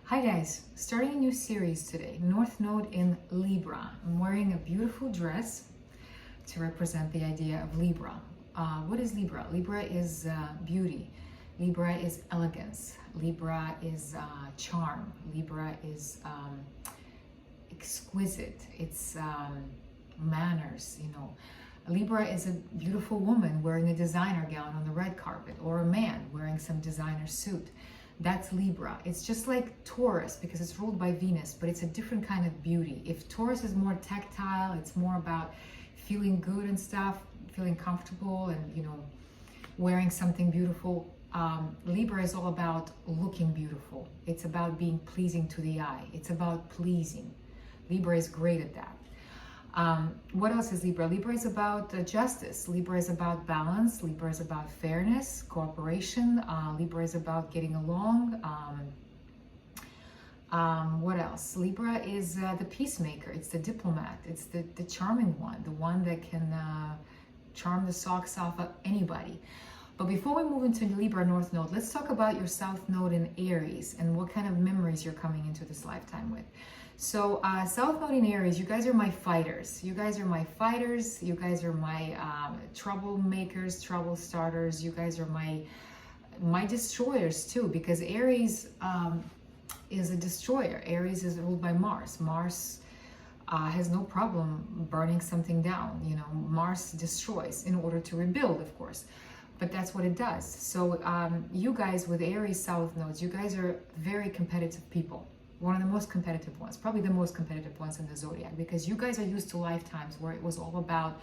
Hi guys, starting a new series today, North Node in Libra. I'm wearing a beautiful dress to represent the idea of Libra. What is Libra? Libra is beauty. Libra is elegance. Libra is charm. Libra is exquisite. It's manners, Libra is a beautiful woman wearing a designer gown on the red carpet, or a man wearing some designer suit. That's Libra. It's just like Taurus because it's ruled by Venus, but it's a different kind of beauty. If Taurus is more tactile, it's more about feeling good and stuff, feeling comfortable and, wearing something beautiful. Libra is all about looking beautiful. It's about being pleasing to the eye. It's about pleasing. Libra is great at that. What else is Libra? Libra is about justice. Libra is about balance. Libra is about fairness, cooperation. Libra is about getting along. What else? Libra is the peacemaker. It's the diplomat. It's the charming one, the one that can charm the socks off of anybody. But before we move into Libra North Node, let's talk about your South Node in Aries and what kind of memories you're coming into this lifetime with. So South Node in Aries, you guys are my fighters. You guys are my fighters. You guys are my troublemakers, trouble starters. You guys are my destroyers too, because Aries is a destroyer. Aries is ruled by Mars. Mars has no problem burning something down. Mars destroys in order to rebuild, of course. But that's what it does. So you guys with Aries South Nodes, you guys are very competitive people. One of the most competitive ones, probably the most competitive ones in the zodiac, because you guys are used to lifetimes where it was all about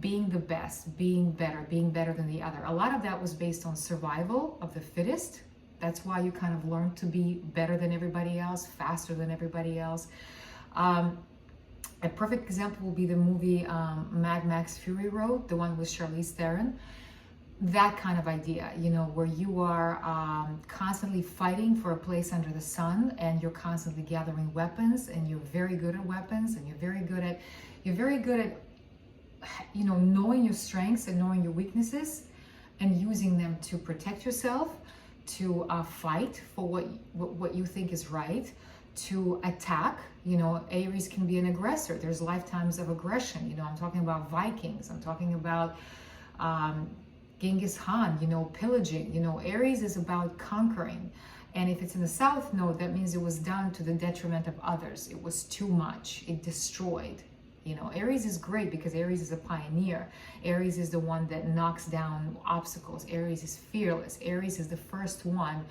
being the best, being better than the other. A lot of that was based on survival of the fittest. That's why you kind of learned to be better than everybody else, faster than everybody else. A perfect example will be the movie Mad Max Fury Road, the one with Charlize Theron. That kind of idea, where you are constantly fighting for a place under the sun, and you're constantly gathering weapons, and you're very good at weapons, and you're very good at knowing your strengths and knowing your weaknesses and using them to protect yourself, to fight for what you think is right, to attack. Aries can be an aggressor. There's lifetimes of aggression. I'm talking about Vikings. I'm talking about Genghis Khan, pillaging. Aries is about conquering. And if it's in the South Node, that means it was done to the detriment of others. It was too much. It destroyed. Aries is great because Aries is a pioneer. Aries is the one that knocks down obstacles. Aries is fearless. Aries is the first one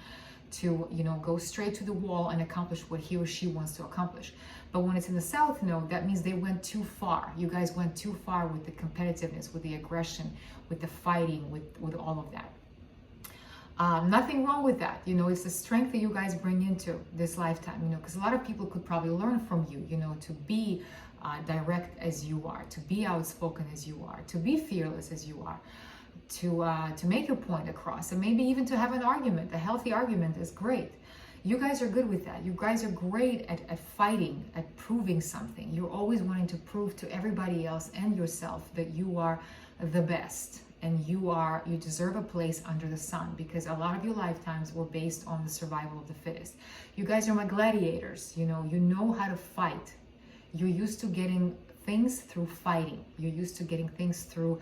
to, go straight to the wall and accomplish what he or she wants to accomplish. But when it's in the South Node, that means they went too far. You guys went too far with the competitiveness, with the aggression, with the fighting, with all of that. Nothing wrong with that. It's the strength that you guys bring into this lifetime, because a lot of people could probably learn from you, to be direct as you are, to be outspoken as you are, to be fearless as you are, to make your point across, and maybe even to have an argument. A healthy argument is great. You guys are good with that. You guys are great at fighting, at proving something. You're always wanting to prove to everybody else and yourself that you are the best, and you deserve a place under the sun, because a lot of your lifetimes were based on the survival of the fittest. You guys are my gladiators. You know how to fight. You're used to getting things through fighting. You're used to getting things through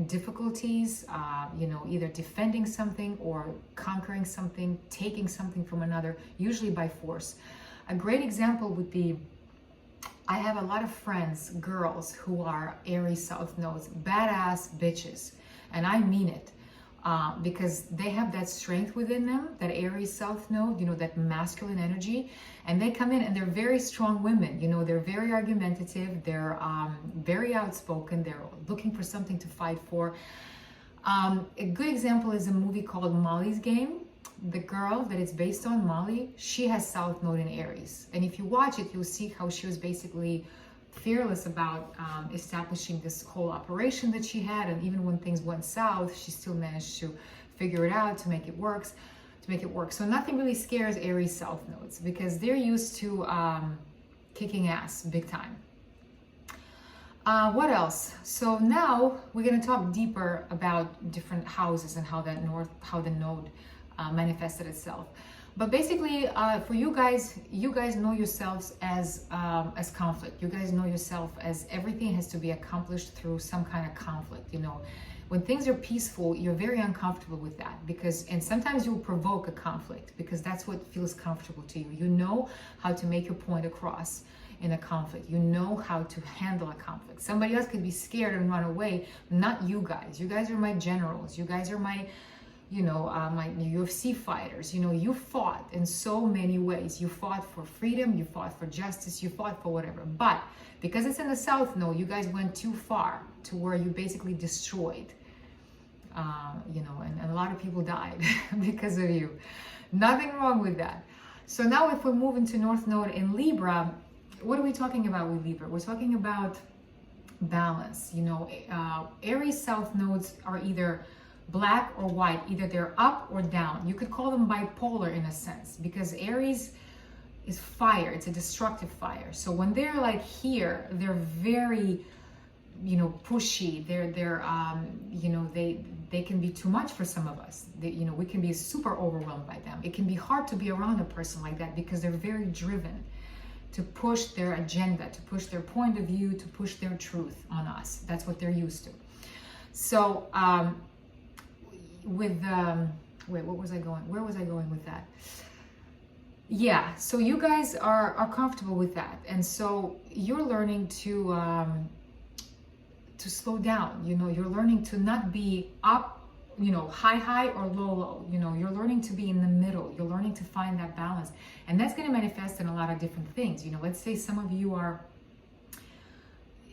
difficulties, either defending something or conquering something, taking something from another, usually by force. A great example would be, I have a lot of friends, girls, who are Aries South Nodes, badass bitches, and I mean it. Because they have that strength within them, that Aries South Node, that masculine energy, and they come in and they're very strong women. They're very argumentative, they're very outspoken, they're looking for something to fight for. A good example is a movie called Molly's Game. The girl that it's based on, Molly, she has South Node in Aries. And if you watch it, you'll see how she was basically fearless about establishing this whole operation that she had, and even when things went south, she still managed to figure it out, to make it work. So nothing really scares Aries South Nodes, because they're used to kicking ass big time. What else? So now we're going to talk deeper about different houses and how the node manifested itself. But basically, for you guys know yourselves as conflict. You guys know yourself as everything has to be accomplished through some kind of conflict. You know, when things are peaceful, you're very uncomfortable with that and sometimes you'll provoke a conflict because that's what feels comfortable to you. You know how to make your point across in a conflict. You know how to handle a conflict. Somebody else could be scared and run away. Not you guys. You guys are my generals. You guys are my my UFC fighters. You fought in so many ways. You fought for freedom, you fought for justice, you fought for whatever. But because it's in the South Node, you guys went too far to where you basically destroyed, and a lot of people died because of you. Nothing wrong with that. So now if we move into North Node in Libra, what are we talking about with Libra? We're talking about balance. Aries South Nodes are either black or white, either they're up or down. You could call them bipolar in a sense, because Aries is fire. It's a destructive fire. So when they're like here, they're very, pushy. They're they can be too much for some of us. We can be super overwhelmed by them. It can be hard to be around a person like that because they're very driven to push their agenda, to push their point of view, to push their truth on us. That's what they're used to. So, where was I going with that? Yeah, so you guys are comfortable with that, and so you're learning to slow down. You're learning to not be up, high or low. You're learning to be in the middle. You're learning to find that balance, and that's going to manifest in a lot of different things. Let's say some of you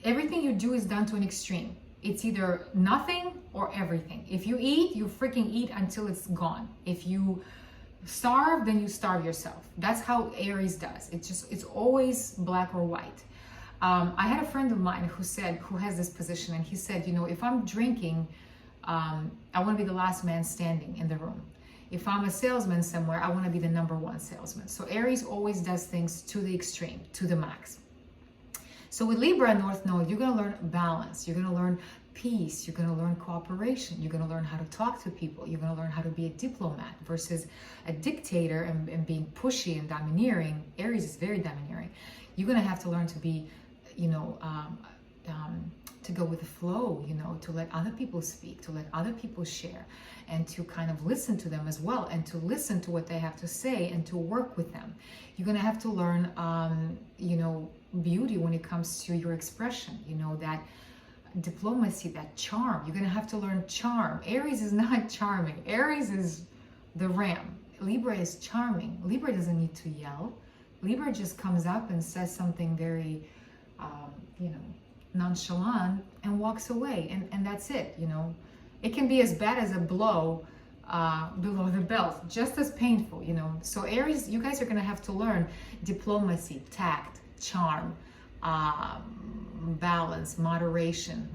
everything you do is done to an extreme. It's either nothing or everything. If you eat, you freaking eat until it's gone. If you starve, then you starve yourself. That's how Aries does. It's always black or white. I had a friend of mine who has this position, and he said, if I'm drinking, I want to be the last man standing in the room. If I'm a salesman somewhere, I want to be the number one salesman. So Aries always does things to the extreme, to the max. So with Libra North Node, you're going to learn balance. You're going to learn peace. You're going to learn cooperation. You're going to learn how to talk to people. You're going to learn how to be a diplomat versus a dictator and being pushy and domineering. Aries is very domineering. You're going to have to learn to be, to go with the flow, to let other people speak, to let other people share, and to kind of listen to them as well, and to listen to what they have to say and to work with them. You're going to have to learn, beauty when it comes to your expression, that diplomacy, that charm. You're going to have to learn charm. Aries is not charming. Aries is the ram. Libra is charming. Libra doesn't need to yell. Libra just comes up and says something very, nonchalant and walks away. And that's it, It can be as bad as a blow below the belt, just as painful, So Aries, you guys are going to have to learn diplomacy, tact, charm, balance, moderation,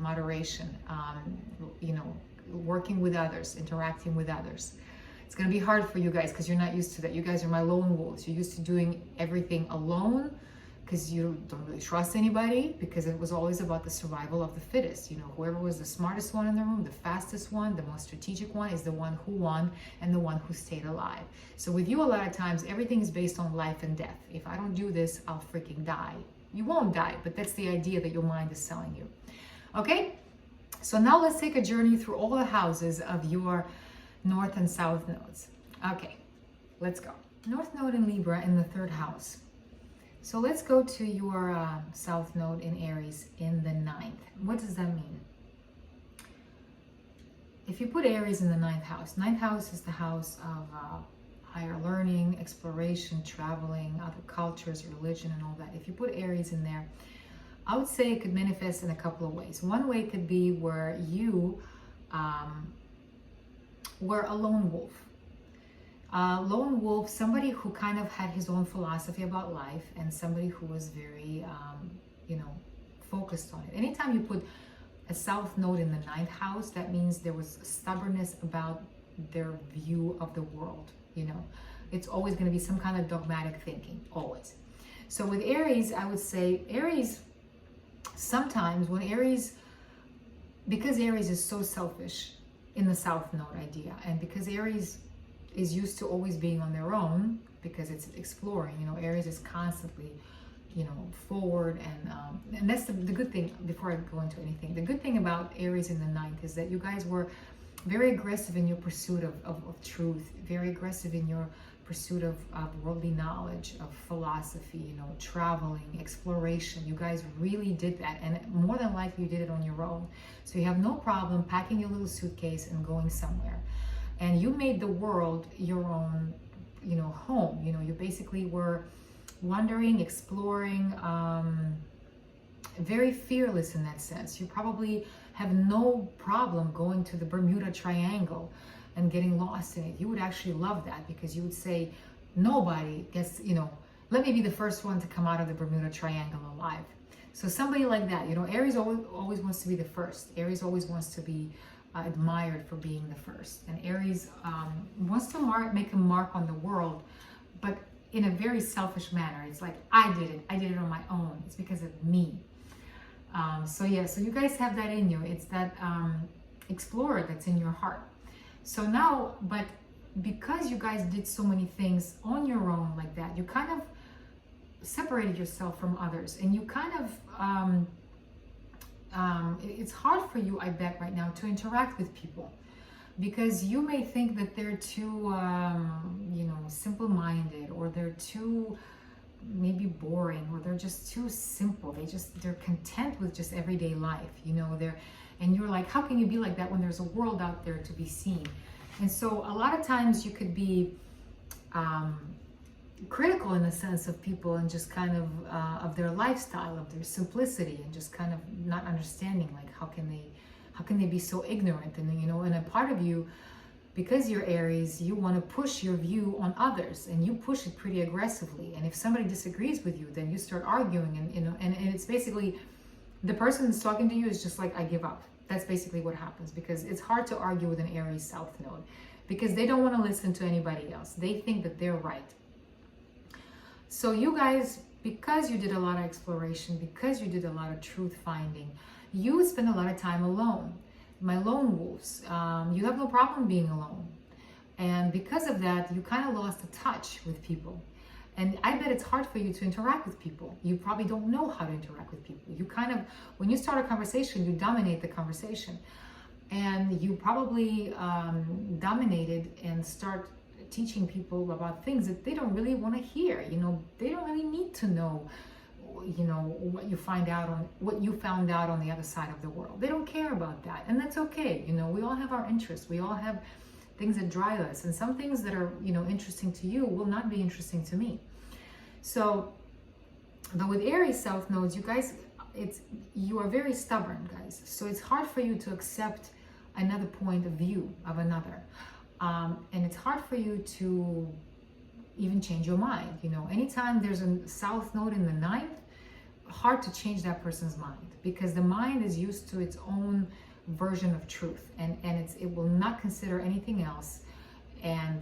working with others, interacting with others. It's going to be hard for you guys because you're not used to that. You guys are my lone wolves. You're used to doing everything alone because you don't really trust anybody, because it was always about the survival of the fittest. Whoever was the smartest one in the room, the fastest one, the most strategic one is the one who won and the one who stayed alive. So with you, a lot of times, everything is based on life and death. If I don't do this, I'll freaking die. You won't die, but that's the idea that your mind is selling you. Okay? So now let's take a journey through all the houses of your North and South nodes. Okay, let's go. North Node in Libra in the 3rd house. So let's go to your South Node in Aries in the 9th. What does that mean? If you put Aries in the 9th house is the house of higher learning, exploration, traveling, other cultures, religion, and all that. If you put Aries in there, I would say it could manifest in a couple of ways. One way could be where you were a lone wolf. Lone wolf, somebody who kind of had his own philosophy about life, and somebody who was very, focused on it. Anytime you put a South Node in the 9th house, that means there was stubbornness about their view of the world. It's always going to be some kind of dogmatic thinking, always. So with Aries, I would say Aries, sometimes when because Aries is so selfish in the South Node idea, and because Aries is used to always being on their own because it's exploring. You know, Aries is constantly, you know, forward, and that's the good thing. Before I go into anything, the good thing about Aries in the ninth is that you guys were very aggressive in your pursuit of truth, very aggressive in your pursuit of worldly knowledge, of philosophy, you know, traveling, exploration. You guys really did that, and more than likely you did it on your own. So you have no problem packing your little suitcase and going somewhere. And you made the world your own, you know, home. You know, you basically were wandering, exploring, very fearless in that sense. You probably have no problem going to the Bermuda Triangle and getting lost in it. You would actually love that, because you would say, nobody gets, you know, let me be the first one to come out of the Bermuda Triangle alive. So somebody like that, you know, Aries always wants to be the first. Aries always wants to be admired for being the first. And Aries wants to make a mark on the world, but in a very selfish manner. It's like, I did it on my own. It's because of me. So you guys have that in you. It's that explorer that's in your heart. So now, but because you guys did so many things on your own like that, you kind of separated yourself from others, and you kind of, it's hard for you, I bet, right now to interact with people, because you may think that they're too, you know, simple-minded, or they're too maybe boring, or they're just too simple. They're content with just everyday life, you know, and you're like, how can you be like that when there's a world out there to be seen? And so a lot of times you could be critical in the sense of people, and just kind of their lifestyle, of their simplicity, and just kind of not understanding, like, how can they be so ignorant? And, you know, and a part of you, because you're Aries, you want to push your view on others, and you push it pretty aggressively. And if somebody disagrees with you, then you start arguing, and, you know, and it's basically, the person that's talking to you is just like, I give up. That's basically what happens, because it's hard to argue with an Aries South Node, because they don't want to listen to anybody else. They think that they're right. So you guys, because you did a lot of exploration, because you did a lot of truth finding, you would spend a lot of time alone. My lone wolves, you have no problem being alone. And because of that, you kind of lost a touch with people. And I bet it's hard for you to interact with people. You probably don't know how to interact with people. You kind of, when you start a conversation, you dominate the conversation. And you probably dominated and start teaching people about things that they don't really want to hear. You know, they don't really need to know, you know, what you found out on the other side of the world. They don't care about that. And that's okay. You know, we all have our interests. We all have things that drive us, and some things that are, you know, interesting to you will not be interesting to me. So, but with Aries South Nodes, you guys, you are very stubborn, guys. So it's hard for you to accept another point of view of another, and it's hard for you to even change your mind. You know, anytime there's a South Node in the ninth, hard to change that person's mind, because the mind is used to its own version of truth, and it will not consider anything else, and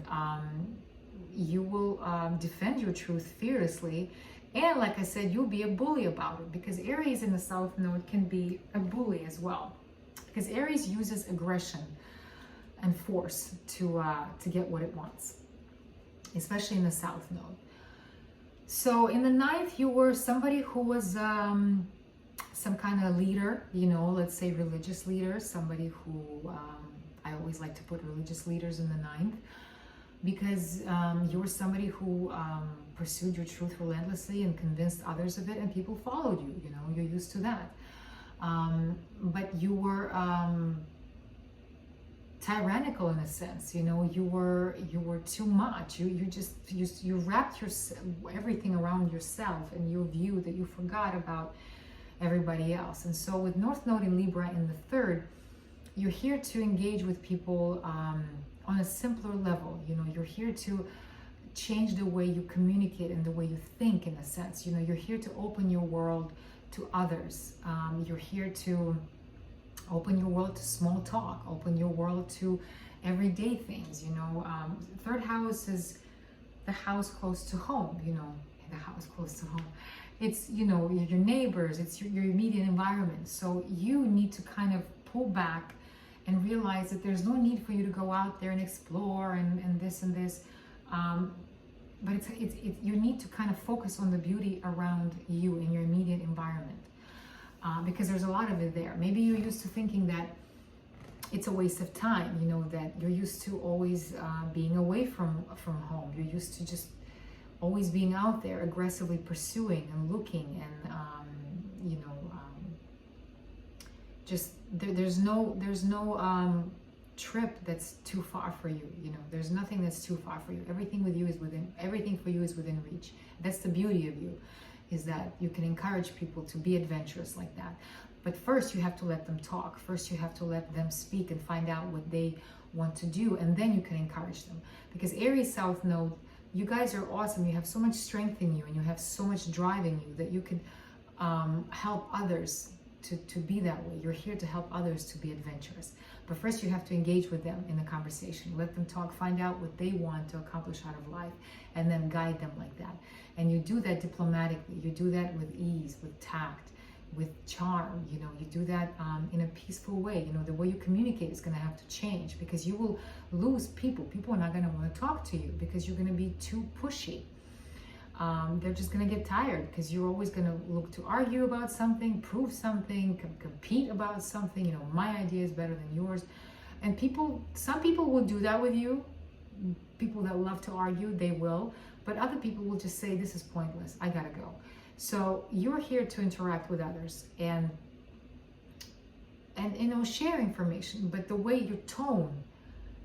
you will defend your truth fearlessly. And like I said, you'll be a bully about it, because Aries in the South Node can be a bully as well, because Aries uses aggression and force to get what it wants, especially in the South Node. So in the ninth, you were somebody who was some kind of leader, you know, let's say religious leader, somebody who, I always like to put religious leaders in the ninth, because you were somebody who pursued your truth relentlessly and convinced others of it, and people followed you, you know, you're used to that. But you were tyrannical in a sense, you know, you were too much. You wrapped everything around yourself and your view, that you forgot about everybody else. And so with North Node in Libra in the third, you're here to engage with people on a simpler level. You know, you're here to change the way you communicate and the way you think, in a sense. You know, you're here to open your world to others. You're here to open your world to small talk, open your world to everyday things. You know, third house is the house close to home, you know, the house close to home. It's, you know, your neighbors, it's your immediate environment. So you need to kind of pull back and realize that there's no need for you to go out there and explore and this and this. But you need to kind of focus on the beauty around you in your immediate environment, because there's a lot of it there. Maybe you're used to thinking that it's a waste of time, you know, that you're used to always being away from home. You're used to just always being out there, aggressively pursuing and looking, and you know, just there's no trip that's too far for you. You know, there's nothing that's too far for you. Everything with you is everything for you is within reach. That's the beauty of you, is that you can encourage people to be adventurous like that. But first you have to let them talk. First you have to let them speak and find out what they want to do, and then you can encourage them. Because Aries South Node, you guys are awesome. You have so much strength in you, and you have so much drive in you that you can help others to be that way. You're here to help others to be adventurous. But first you have to engage with them in the conversation. Let them talk, find out what they want to accomplish out of life, and then guide them like that. And you do that diplomatically. You do that with ease, with tact, with charm. You know, you do that in a peaceful way. You know, the way you communicate is going to have to change, because you will lose people. People are not going to want to talk to you because you're going to be too pushy. They're just going to get tired, because you're always going to look to argue about something, prove something, compete about something. You know, my idea is better than yours. And some people will do that with you. People that love to argue, they will. But other people will just say, this is pointless, I gotta go. So you're here to interact with others and you know, share information. But the way your tone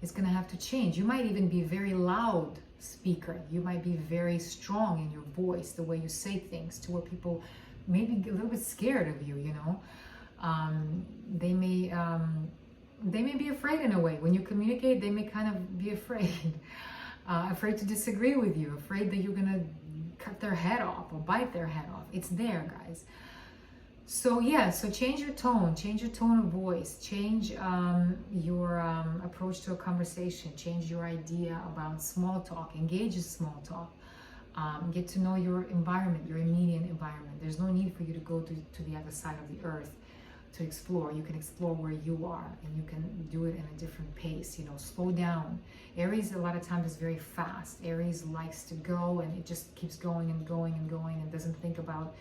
is going to have to change. You might even be a very loud speaker. You might be very strong in your voice, the way you say things, to where people may be a little bit scared of you, you know. They may be afraid in a way. When you communicate, they may kind of be afraid. Afraid to disagree with you, afraid that you're going to cut their head off or bite their head off. It's there, guys. So yeah, so change your tone of voice, change your approach to a conversation, change your idea about small talk, engage in small talk, get to know your environment, your immediate environment. There's no need for you to go to the other side of the earth to explore. You can explore where you are, and you can do it in a different pace. You know, slow down. Aries a lot of times is very fast. Aries likes to go, and it just keeps going and going and going, and doesn't think about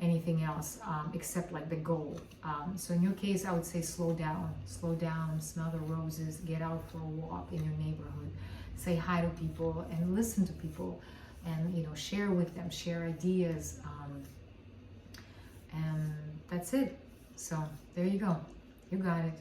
anything else except like the goal. So in your case, I would say slow down, smell the roses, get out for a walk in your neighborhood, say hi to people and listen to people, and you know, share with them, share ideas, and that's it. So there you go, you got it.